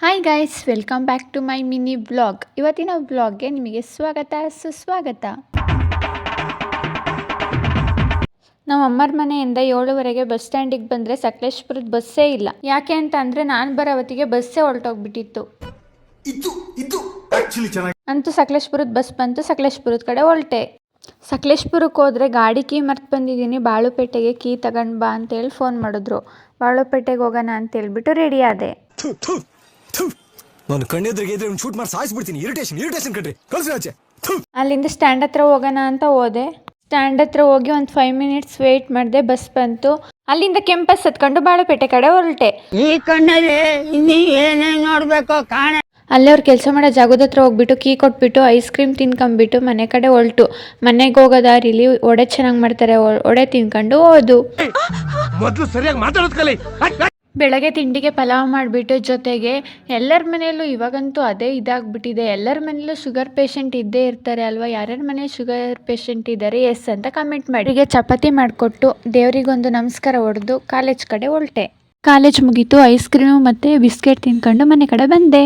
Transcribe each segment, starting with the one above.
Hi guys, welcome back to my mini vlog. ಇವತ್ತಿನ ವ್ಲಾಗ್ಗೆ ನಿಮಗೆ ಸ್ವಾಗತ ಸುಸ್ವಾಗತ. ನಾವು ಅಮ್ಮರ ಮನೆಯಿಂದ 7:15 ಬಸ್ ಸ್ಟ್ಯಾಂಡಿಗೆ ಬಂದರೆ ಸಕಲೇಶಪುರದ ಬಸ್ಸೇ ಇಲ್ಲ. ಯಾಕೆ ಅಂತ ಅಂದರೆ ನಾನು ಬರೋ ಹೊತ್ತಿಗೆ ಬಸ್ಸೇ ಹೊರಟೋಗ್ಬಿಟ್ಟಿತ್ತು. ಅಂತೂ ಸಕಲೇಶಪುರದ ಬಸ್ ಬಂತು. ಸಕಲೇಶಪುರದ ಕಡೆ ಹೊರಟೆ. ಸಕಲೇಶಪುರಕ್ಕೆ ಹೋದರೆ ಗಾಡಿ ಕೀ ಮರ್ತು ಬಂದಿದ್ದೀನಿ. ಬಾಳುಪೇಟೆಗೆ ಕೀ ತಗೊಂಡು ಬಾ ಅಂತೇಳಿ ಫೋನ್ ಮಾಡಿದ್ರು. ಬಾಳುಪೇಟೆಗೆ ಹೋಗೋಣ ಅಂತೇಳ್ಬಿಟ್ಟು ರೆಡಿ ಆದೆ. ನಾನು ಕಣ್ಣೆದ್ರಿಗೆ ಇದ್ರೆ ಒಂದು ಶೂಟ್ ಮಾಡಿ ಸಾಯಿಸ್ಬಿಡ್ತೀನಿ. ಇರಿಟೇಷನ್ ಕಣ್ರಿ, ಕಳ್ಸಿ ಆಚೆ. ಅಲ್ಲಿಂದ ಸ್ಟ್ಯಾಂಡ್ ಹತ್ರ ಹೋಗೋಣ ಅಂತ ಹೋದೆ. ಸ್ಟ್ಯಾಂಡ್ ಹತ್ರ ಹೋಗಿ ಒಂದು 5 ಮಿನಿಟ್ಸ್ ವೇಟ್ ಮಾಡಿದೆ. ಬಸ್ ಬಂತು. ಅಲ್ಲಿಂದ ಕೆಂಪಸ್ ಹತ್ಕೊಂಡು ಬಾಳುಪೇಟೆ ಕಡೆ ಹೊರಟೆ. ಈ ಕಣ್ಣಲ್ಲಿ ಇನ್ನೀ ಏನೇನು ನೋಡ್ಬೇಕೋ ಕಾಣ. ಅಲ್ಲೇ ಅವ್ರು ಕೆಲಸ ಮಾಡೋ ಜಾಗದ ಹತ್ರ ಹೋಗ್ಬಿಟ್ಟು ಕೀ ಕೊಟ್ಬಿಟ್ಟು ಐಸ್ ಕ್ರೀಮ್ ತಿನ್ಕೊಂಬಿಟ್ಟು ಮನೆ ಕಡೆ ಹೊರಟು. ಮನೆಗೆ ಹೋಗೋ ದಾರಿಲಿ ಒಡೆ ಚೆನ್ನಾಗಿ ಮಾಡ್ತಾರೆ, ಒಡೆ ತಿನ್ಕೊಂಡು ಹೋದು. ಮೊದಲು ಸರಿಯಾಗಿ ಮಾತಾಡೋದು ಕಲಿ. ಬೆಳಗ್ಗೆ ತಿಂಡಿಗೆ ಪಲಾವ್ ಮಾಡಿಬಿಟ್ಟು ಜೊತೆಗೆ ಎಲ್ಲರ ಮನೆಯಲ್ಲೂ ಇವಾಗಂತೂ ಅದೇ ಇದಾಗ್ಬಿಟ್ಟಿದೆ. ಎಲ್ಲರ ಮನೆಯಲ್ಲೂ ಶುಗರ್ ಪೇಷಂಟ್ ಇದ್ದೇ ಇರ್ತಾರೆ ಅಲ್ವಾ. ಯಾರ್ಯಾರ ಮನೇಲಿ ಶುಗರ್ ಪೇಷಂಟ್ ಇದ್ದಾರೆ ಎಸ್ ಅಂತ ಕಮೆಂಟ್ ಮಾಡಿ. ಹೀಗೆ ಚಪಾತಿ ಮಾಡಿಕೊಟ್ಟು ದೇವರಿಗೊಂದು ನಮಸ್ಕಾರ ಹೊಡೆದು ಕಾಲೇಜ್ ಕಡೆ ಹೊರಟೆ. ಕಾಲೇಜ್ ಮುಗೀತು. ಐಸ್ ಕ್ರೀಮು ಮತ್ತು ಬಿಸ್ಕೆಟ್ ತಿನ್ಕೊಂಡು ಮನೆ ಕಡೆ ಬಂದೆ.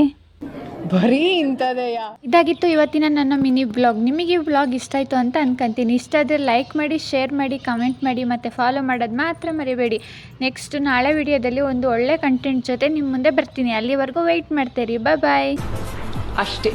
ಬರೀ ಇಂಥದೆಯಾ. ಇದಾಗಿತ್ತು ಇವತ್ತಿನ ನನ್ನ ಮಿನಿ ಬ್ಲಾಗ್. ನಿಮಗೆ ಈ ಬ್ಲಾಗ್ ಇಷ್ಟ ಆಯಿತು ಅಂತ ಅನ್ಕೊಂತೀನಿ. ಇಷ್ಟ ಆದರೆ ಲೈಕ್ ಮಾಡಿ, ಶೇರ್ ಮಾಡಿ, ಕಮೆಂಟ್ ಮಾಡಿ ಮತ್ತು ಫಾಲೋ ಮಾಡೋದು ಮಾತ್ರ ಮರಿಬೇಡಿ. ನೆಕ್ಸ್ಟ್ ನಾಳೆ ವಿಡಿಯೋದಲ್ಲಿ ಒಂದು ಒಳ್ಳೆ ಕಂಟೆಂಟ್ ಜೊತೆ ನಿಮ್ಮ ಮುಂದೆ ಬರ್ತೀನಿ. ಅಲ್ಲಿವರೆಗೂ ವೆಯ್ಟ್ ಮಾಡ್ತೀರಿ. ಬಾಯ್ ಅಷ್ಟೇ.